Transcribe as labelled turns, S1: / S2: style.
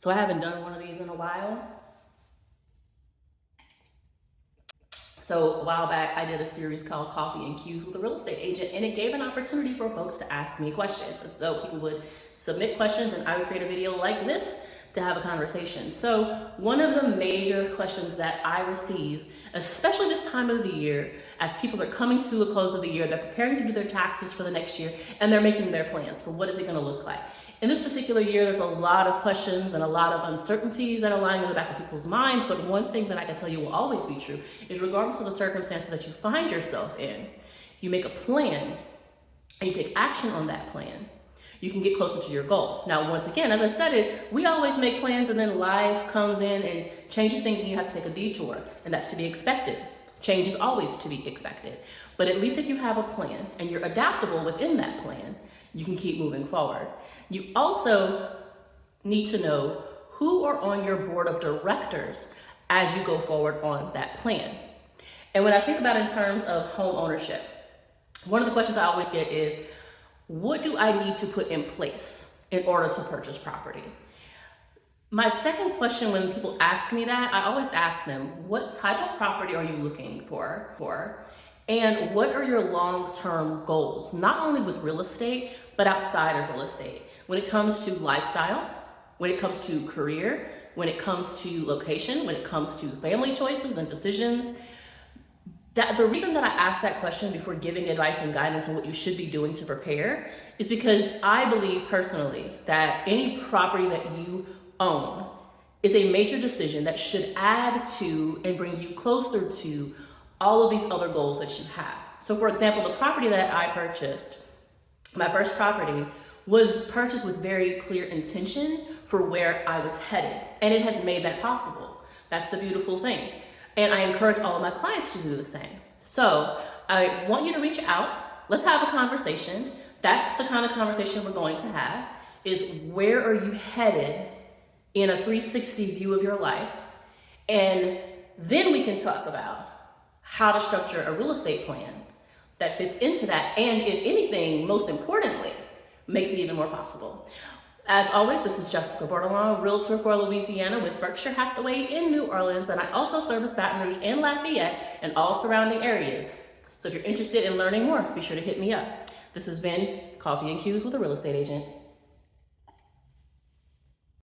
S1: So I haven't done one of these in a while. So a while back, I did a series called Coffee and Cues with a Real Estate Agent, and it gave an opportunity for folks to ask me questions. And so people would submit questions, and I would create a video like this to have a conversation. So one of the major questions that I receive, especially this time of the year, as people are coming to a close of the year, they're preparing to do their taxes for the next year, and they're making their plans for what is it gonna look like. In this particular year, there's a lot of questions and a lot of uncertainties that are lying in the back of people's minds, but one thing that I can tell you will always be true is regardless of the circumstances that you find yourself in, you make a plan and you take action on that plan, you can get closer to your goal. Now, once again, as I said it, we always make plans and then life comes in and changes things and you have to take a detour, and that's to be expected. Change is always to be expected. But at least if you have a plan and you're adaptable within that plan, you can keep moving forward. You also need to know who are on your board of directors as you go forward on that plan. And when I think about in terms of home ownership, one of the questions I always get is, what do I need to put in place in order to purchase property? My second question when people ask me that, I always ask them, what type of property are you looking for? And what are your long-term goals? Not only with real estate, but outside of real estate. When it comes to lifestyle, when it comes to career, when it comes to location, when it comes to family choices and decisions. The reason that I ask that question before giving advice and guidance on what you should be doing to prepare is because I believe personally that any property that you own is a major decision that should add to and bring you closer to all of these other goals that you have. So for example, the property that I purchased, my first property, was purchased with very clear intention for where I was headed, and it has made that possible. That's the beautiful thing. And I encourage all of my clients to do the same. So I want you to reach out. Let's have a conversation. That's the kind of conversation we're going to have, is where are you headed in a 360 view of your life? And then we can talk about how to structure a real estate plan that fits into that. And if anything, most importantly, makes it even more possible. As always, this is Jessica Bordelon, Realtor for Louisiana with Berkshire Hathaway in New Orleans, and I also service Baton Rouge and Lafayette and all surrounding areas. So if you're interested in learning more, be sure to hit me up. This has been Coffee and Cues with a Real Estate Agent.